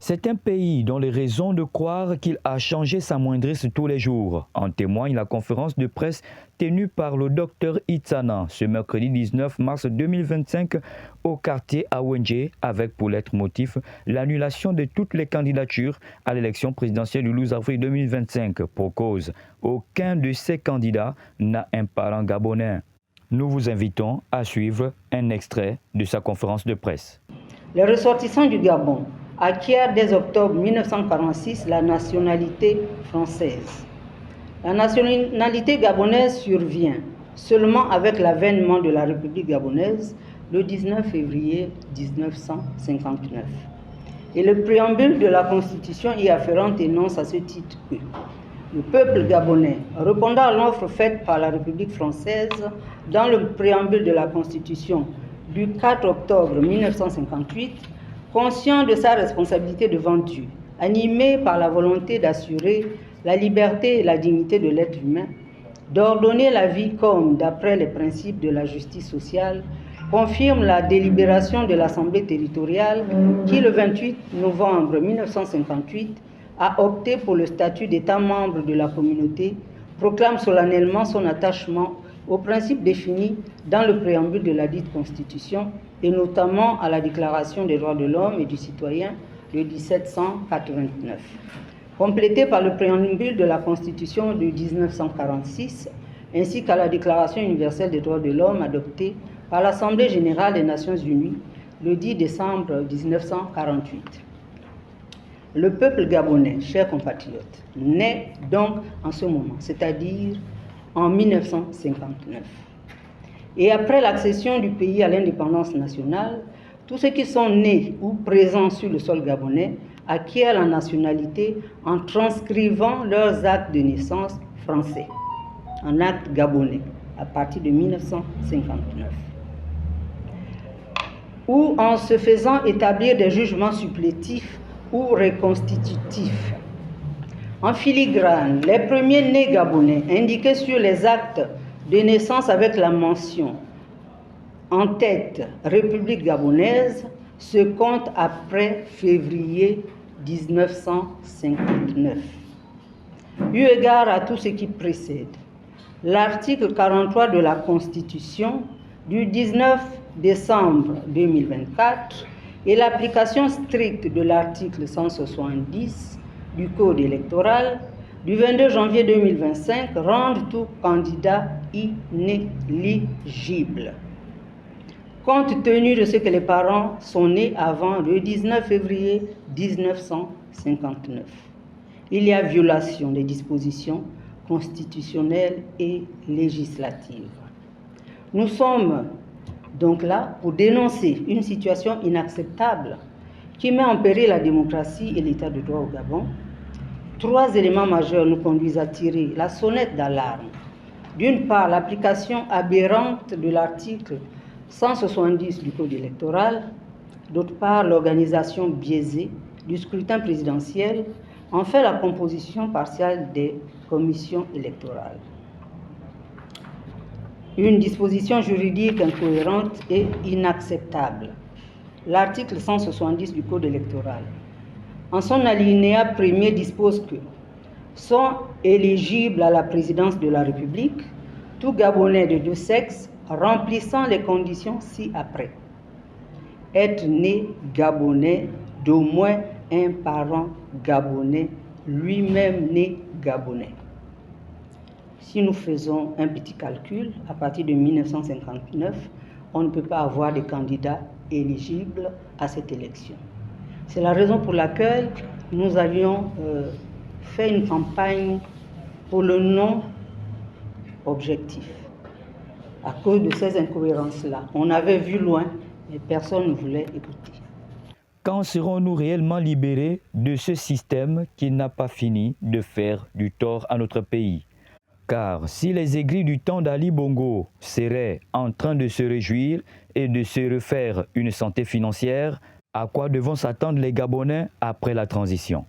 C'est un pays dont les raisons de croire qu'il a changé s'amoindrissent tous les jours. En témoigne la conférence de presse tenue par le docteur Itsana ce mercredi 19 mars 2025 au quartier Awenje avec pour lettre motif l'annulation de toutes les candidatures à l'élection présidentielle du 12 avril 2025 pour cause. Aucun de ces candidats n'a un parent gabonais. Nous vous invitons à suivre un extrait de sa conférence de presse. Les ressortissants du Gabon acquièrent dès octobre 1946 la nationalité française. La nationalité gabonaise survient seulement avec l'avènement de la République gabonaise le 19 février 1959. Et le préambule de la Constitution y afférente énonce à ce titre que le peuple gabonais, répondant à l'offre faite par la République française dans le préambule de la Constitution du 4 octobre 1958, conscient de sa responsabilité devant Dieu, animé par la volonté d'assurer la liberté et la dignité de l'être humain, d'ordonner la vie comme d'après les principes de la justice sociale, confirme la délibération de l'Assemblée territoriale qui, le 28 novembre 1958, a opté pour le statut d'État membre de la communauté, proclame solennellement son attachement aux principes définis dans le préambule de la dite Constitution et notamment à la Déclaration des droits de l'homme et du citoyen de 1789, complété par le préambule de la Constitution de 1946 ainsi qu'à la Déclaration universelle des droits de l'homme adoptée par l'Assemblée générale des Nations unies le 10 décembre 1948. Le peuple gabonais, chers compatriotes, naît donc en ce moment, c'est-à-dire en 1959. Et après l'accession du pays à l'indépendance nationale, tous ceux qui sont nés ou présents sur le sol gabonais acquièrent la nationalité en transcrivant leurs actes de naissance français en actes gabonais à partir de 1959, ou en se faisant établir des jugements supplétifs ou reconstitutifs. En filigrane, les premiers nés gabonais indiqués sur les actes de naissance avec la mention en tête République gabonaise se comptent après février 1959. Eu égard à tout ce qui précède, l'article 43 de la Constitution du 19 décembre 2024 et l'application stricte de l'article 170 du Code électoral du 22 janvier 2025 rendent tout candidat inéligible. Compte tenu de ce que les parents sont nés avant le 19 février 1959, il y a violation des dispositions constitutionnelles et législatives. Nous sommes donc là pour dénoncer une situation inacceptable qui met en péril la démocratie et l'état de droit au Gabon. Trois éléments majeurs nous conduisent à tirer la sonnette d'alarme. D'une part, l'application aberrante de l'article 170 du Code électoral. D'autre part, l'organisation biaisée du scrutin présidentiel en fait la composition partielle des commissions électorales. Une disposition juridique incohérente et inacceptable. L'article 170 du Code électoral, en son alinéa premier, dispose que sont éligibles à la présidence de la République tout Gabonais de deux sexes remplissant les conditions ci-après. Être né Gabonais d'au moins un parent gabonais, lui-même né Gabonais. Si nous faisons un petit calcul, à partir de 1959, on ne peut pas avoir de candidats éligibles à cette élection. C'est la raison pour laquelle nous avions fait une campagne pour le non objectif. À cause de ces incohérences-là, on avait vu loin, mais personne ne voulait écouter. Quand serons-nous réellement libérés de ce système qui n'a pas fini de faire du tort à notre pays? Car si les aigris du temps d'Ali Bongo seraient en train de se réjouir et de se refaire une santé financière, à quoi devront s'attendre les Gabonais après la transition?